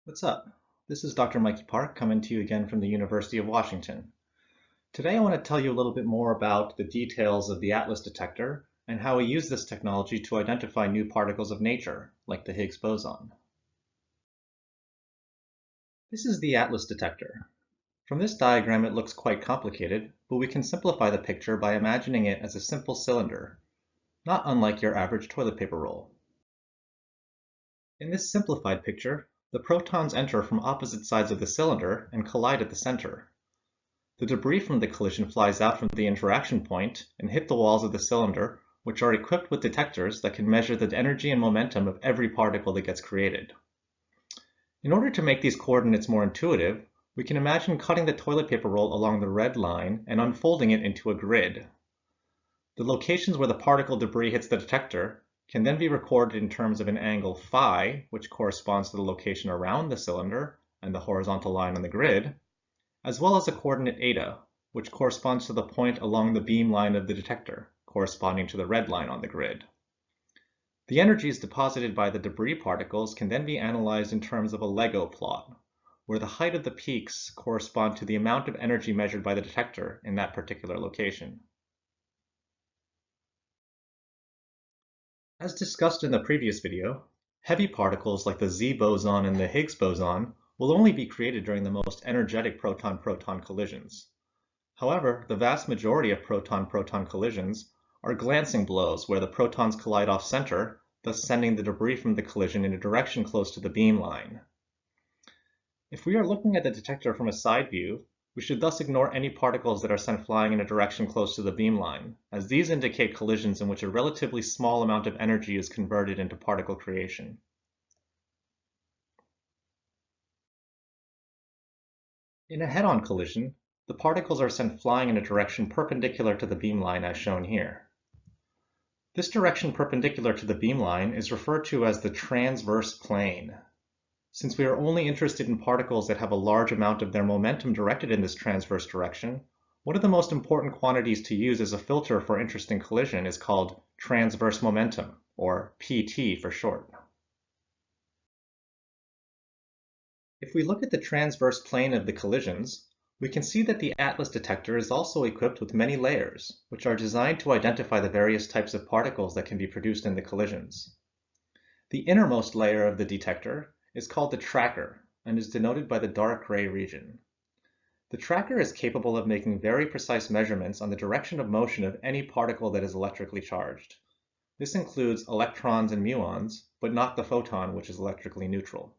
What's up? This is Dr. Mikey Park coming to you again from the University of Washington. Today I want to tell you a little bit more about the details of the ATLAS detector and how we use this technology to identify new particles of nature, like the Higgs boson. This is the ATLAS detector. From this diagram it looks quite complicated, but we can simplify the picture by imagining it as a simple cylinder, not unlike your average toilet paper roll. In this simplified picture, the protons enter from opposite sides of the cylinder and collide at the center. The debris from the collision flies out from the interaction point and hit the walls of the cylinder, which are equipped with detectors that can measure the energy and momentum of every particle that gets created. In order to make these coordinates more intuitive, we can imagine cutting the toilet paper roll along the red line and unfolding it into a grid. The locations where the particle debris hits the detector can then be recorded in terms of an angle phi, which corresponds to the location around the cylinder and the horizontal line on the grid, as well as a coordinate eta, which corresponds to the point along the beam line of the detector, corresponding to the red line on the grid. The energies deposited by the debris particles can then be analyzed in terms of a Lego plot, where the height of the peaks correspond to the amount of energy measured by the detector in that particular location. As discussed in the previous video, heavy particles like the Z boson and the Higgs boson will only be created during the most energetic proton-proton collisions. However, the vast majority of proton-proton collisions are glancing blows where the protons collide off-center, thus sending the debris from the collision in a direction close to the beam line. If we are looking at the detector from a side view, we should thus ignore any particles that are sent flying in a direction close to the beamline, as these indicate collisions in which a relatively small amount of energy is converted into particle creation. In a head-on collision, the particles are sent flying in a direction perpendicular to the beamline as shown here. This direction perpendicular to the beamline is referred to as the transverse plane. Since we are only interested in particles that have a large amount of their momentum directed in this transverse direction, one of the most important quantities to use as a filter for interesting collision is called transverse momentum, or PT for short. If we look at the transverse plane of the collisions, we can see that the ATLAS detector is also equipped with many layers, which are designed to identify the various types of particles that can be produced in the collisions. The innermost layer of the detector is called the tracker and is denoted by the dark gray region. The tracker is capable of making very precise measurements on the direction of motion of any particle that is electrically charged. This includes electrons and muons, but not the photon, which is electrically neutral.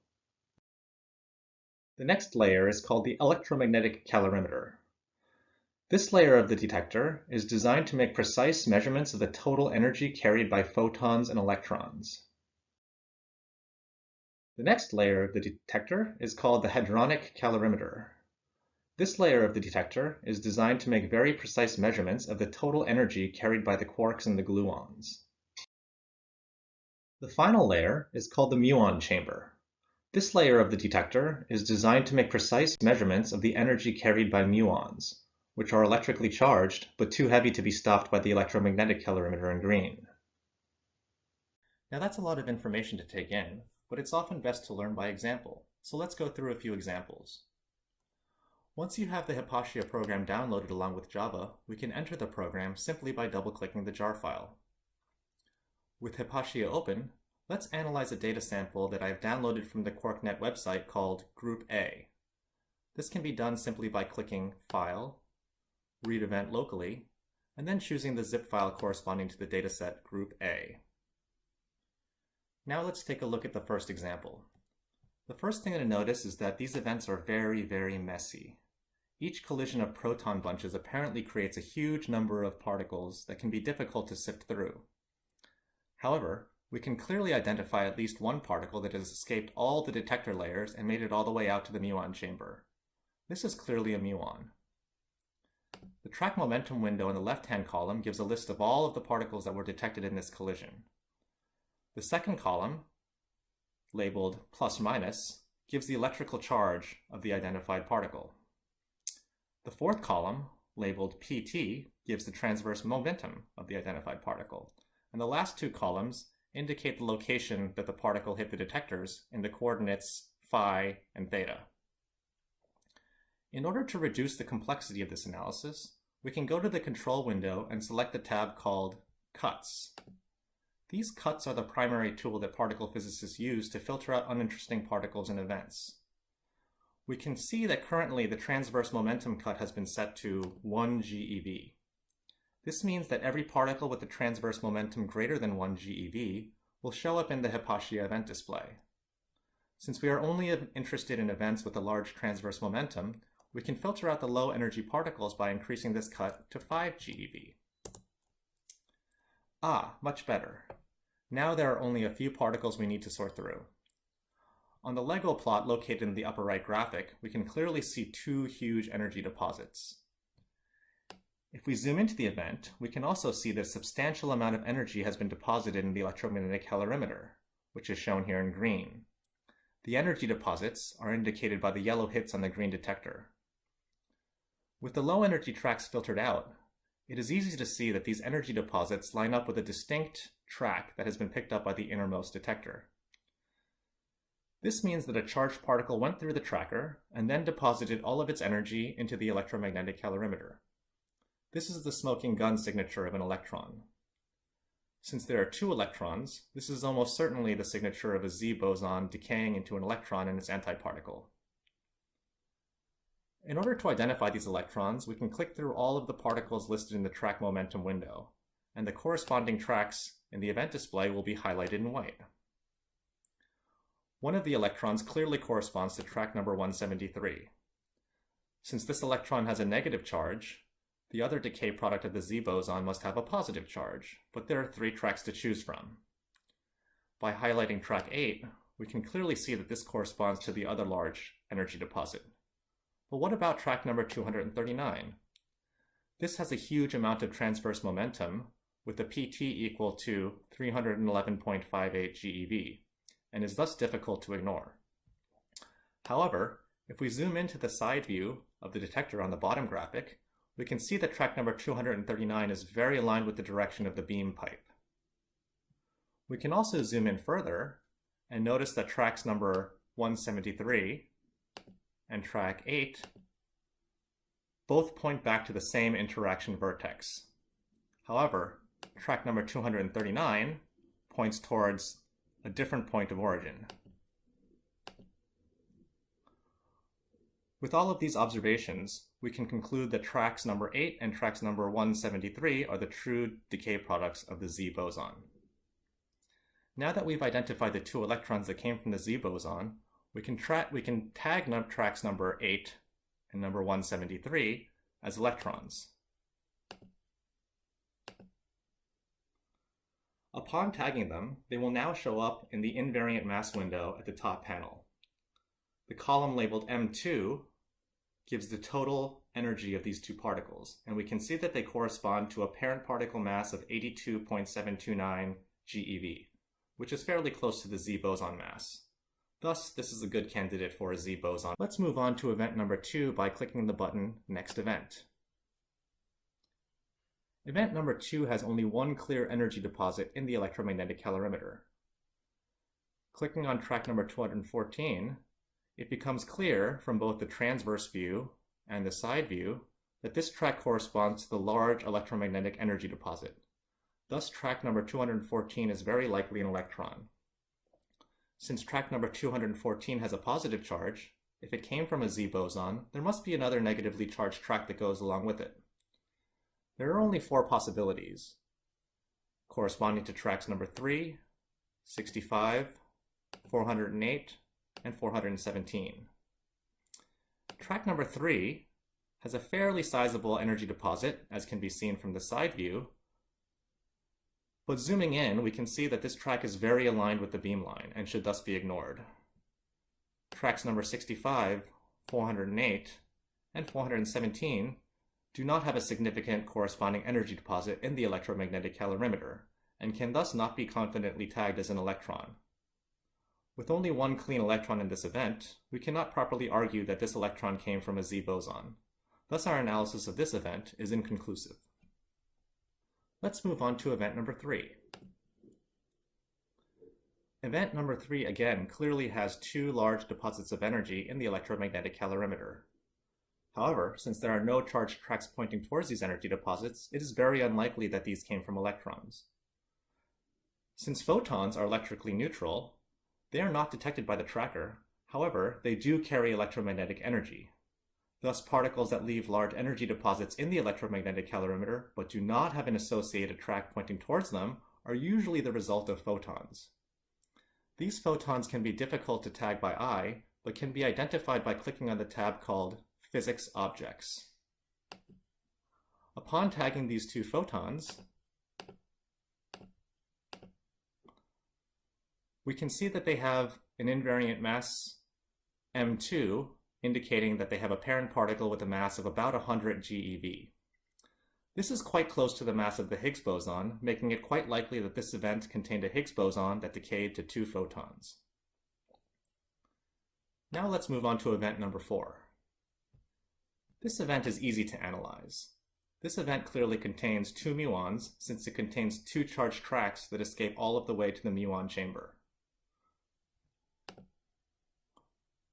The next layer is called the electromagnetic calorimeter. This layer of the detector is designed to make precise measurements of the total energy carried by photons and electrons. The next layer of the detector is called the hadronic calorimeter. This layer of the detector is designed to make very precise measurements of the total energy carried by the quarks and the gluons. The final layer is called the muon chamber. This layer of the detector is designed to make precise measurements of the energy carried by muons, which are electrically charged but too heavy to be stopped by the electromagnetic calorimeter in green. Now that's a lot of information to take in, but it's often best to learn by example, so let's go through a few examples. Once you have the Hypatia program downloaded along with Java, we can enter the program simply by double-clicking the jar file. With Hypatia open, let's analyze a data sample that I've downloaded from the QuarkNet website called Group A. This can be done simply by clicking File, Read Event Locally, and then choosing the zip file corresponding to the dataset Group A. Now let's take a look at the first example. The first thing to notice is that these events are very, very messy. Each collision of proton bunches apparently creates a huge number of particles that can be difficult to sift through. However, we can clearly identify at least one particle that has escaped all the detector layers and made it all the way out to the muon chamber. This is clearly a muon. The track momentum window in the left-hand column gives a list of all of the particles that were detected in this collision. The second column, labeled plus minus, gives the electrical charge of the identified particle. The fourth column, labeled PT, gives the transverse momentum of the identified particle. And the last two columns indicate the location that the particle hit the detectors in the coordinates phi, and theta. In order to reduce the complexity of this analysis, we can go to the control window and select the tab called Cuts. These cuts are the primary tool that particle physicists use to filter out uninteresting particles and events. We can see that currently the transverse momentum cut has been set to 1 GeV. This means that every particle with a transverse momentum greater than 1 GeV will show up in the Hypatia event display. Since we are only interested in events with a large transverse momentum, we can filter out the low energy particles by increasing this cut to 5 GeV. Much better. Now there are only a few particles we need to sort through. On the Lego plot located in the upper right graphic, we can clearly see two huge energy deposits. If we zoom into the event, we can also see that a substantial amount of energy has been deposited in the electromagnetic calorimeter, which is shown here in green. The energy deposits are indicated by the yellow hits on the green detector. With the low energy tracks filtered out, it is easy to see that these energy deposits line up with a distinct track that has been picked up by the innermost detector. This means that a charged particle went through the tracker and then deposited all of its energy into the electromagnetic calorimeter. This is the smoking gun signature of an electron. Since there are two electrons, this is almost certainly the signature of a Z boson decaying into an electron and its antiparticle. In order to identify these electrons, we can click through all of the particles listed in the track momentum window, and the corresponding tracks in the event display will be highlighted in white. One of the electrons clearly corresponds to track number 173. Since this electron has a negative charge, the other decay product of the Z boson must have a positive charge, but there are 3 tracks to choose from. By highlighting track 8, we can clearly see that this corresponds to the other large energy deposit. But what about track number 239? This has a huge amount of transverse momentum with a PT equal to 311.58 GeV, and is thus difficult to ignore. However, if we zoom into the side view of the detector on the bottom graphic, we can see that track number 239 is very aligned with the direction of the beam pipe. We can also zoom in further and notice that tracks number 173 and track 8 both point back to the same interaction vertex. However, track number 239 points towards a different point of origin. With all of these observations, we can conclude that tracks number 8 and tracks number 173 are the true decay products of the Z boson. Now that we've identified the 2 electrons that came from the Z boson, we can tag tracks number 8 and number 173 as electrons. Upon tagging them, they will now show up in the invariant mass window at the top panel. The column labeled M2 gives the total energy of these 2 particles, and we can see that they correspond to a parent particle mass of 82.729 GeV, which is fairly close to the Z boson mass. Thus, this is a good candidate for a Z boson. Let's move on to event number 2 by clicking the button Next Event. Event number 2 has only one clear energy deposit in the electromagnetic calorimeter. Clicking on track number 214, it becomes clear from both the transverse view and the side view that this track corresponds to the large electromagnetic energy deposit. Thus, track number 214 is very likely an electron. Since track number 214 has a positive charge, if it came from a Z boson, there must be another negatively charged track that goes along with it. There are only 4 possibilities, corresponding to tracks number 3, 65, 408, and 417. Track number 3 has a fairly sizable energy deposit, as can be seen from the side view, but zooming in, we can see that this track is very aligned with the beamline and should thus be ignored. Tracks number 65, 408, and 417 do not have a significant corresponding energy deposit in the electromagnetic calorimeter, and can thus not be confidently tagged as an electron. With only one clean electron in this event, we cannot properly argue that this electron came from a Z boson. Thus, our analysis of this event is inconclusive. Let's move on to event number 3. Event number 3 again clearly has two large deposits of energy in the electromagnetic calorimeter. However, since there are no charged tracks pointing towards these energy deposits, it is very unlikely that these came from electrons. Since photons are electrically neutral, they are not detected by the tracker. However, they do carry electromagnetic energy. Thus, particles that leave large energy deposits in the electromagnetic calorimeter but do not have an associated track pointing towards them are usually the result of photons. These photons can be difficult to tag by eye, but can be identified by clicking on the tab called Physics Objects. Upon tagging these two photons, we can see that they have an invariant mass m2, indicating that they have a parent particle with a mass of about 100 GeV. This is quite close to the mass of the Higgs boson, making it quite likely that this event contained a Higgs boson that decayed to two photons. Now let's move on to event number 4. This event is easy to analyze. This event clearly contains two muons, since it contains two charged tracks that escape all of the way to the muon chamber.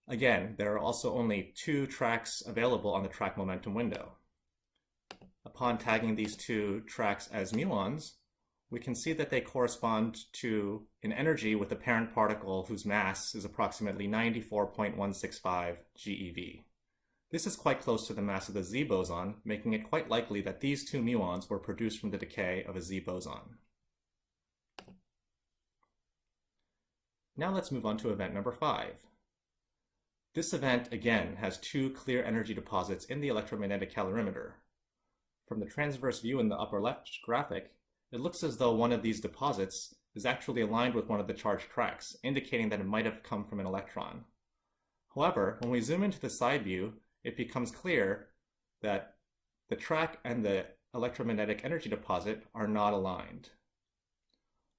Again, there are also only two tracks available on the track momentum window. Upon tagging these two tracks as muons, we can see that they correspond to an energy with a parent particle whose mass is approximately 94.165 GeV. This is quite close to the mass of the Z boson, making it quite likely that these two muons were produced from the decay of a Z boson. Now let's move on to event number 5. This event, again, has two clear energy deposits in the electromagnetic calorimeter. From the transverse view in the upper left graphic, it looks as though one of these deposits is actually aligned with one of the charged tracks, indicating that it might have come from an electron. However, when we zoom into the side view, it becomes clear that the track and the electromagnetic energy deposit are not aligned.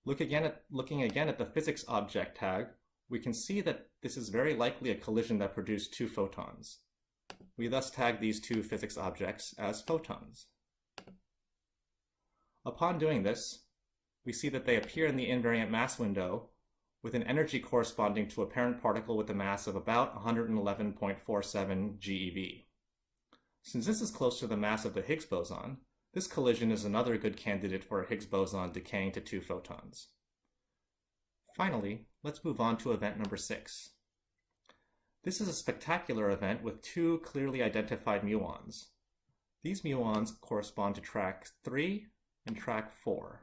Looking again at the physics object tag, we can see that this is very likely a collision that produced two photons. We thus tag these two physics objects as photons. Upon doing this, we see that they appear in the invariant mass window with an energy corresponding to a parent particle with a mass of about 111.47 GeV. Since this is close to the mass of the Higgs boson, this collision is another good candidate for a Higgs boson decaying to two photons. Finally, let's move on to event number 6. This is a spectacular event with two clearly identified muons. These muons correspond to track 3 and track 4.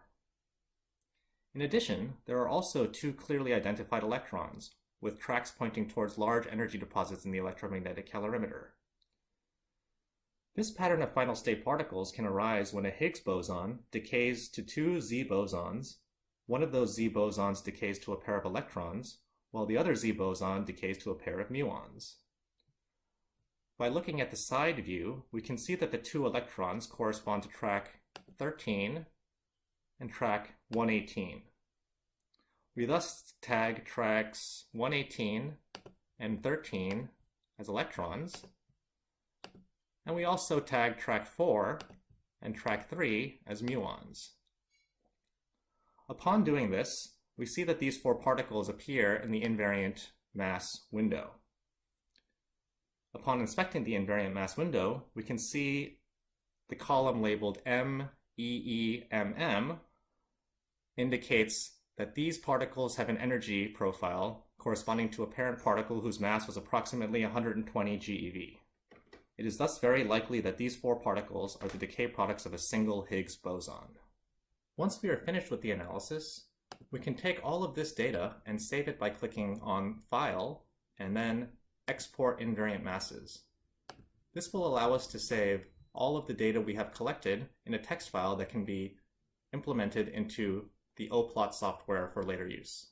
In addition, there are also two clearly identified electrons, with tracks pointing towards large energy deposits in the electromagnetic calorimeter. This pattern of final state particles can arise when a Higgs boson decays to two Z bosons. One of those Z bosons decays to a pair of electrons, while the other Z boson decays to a pair of muons. By looking at the side view, we can see that the two electrons correspond to track 13 and track 118. We thus tag tracks 118 and 13 as electrons, and we also tag track 4 and track 3 as muons. Upon doing this, we see that these four particles appear in the invariant mass window. Upon inspecting the invariant mass window, we can see the column labeled MEEMM indicates that these particles have an energy profile corresponding to a parent particle whose mass was approximately 120 GeV. It is thus very likely that these four particles are the decay products of a single Higgs boson. Once we are finished with the analysis, we can take all of this data and save it by clicking on File and then Export Invariant Masses. This will allow us to save all of the data we have collected in a text file that can be implemented into the oplot software for later use.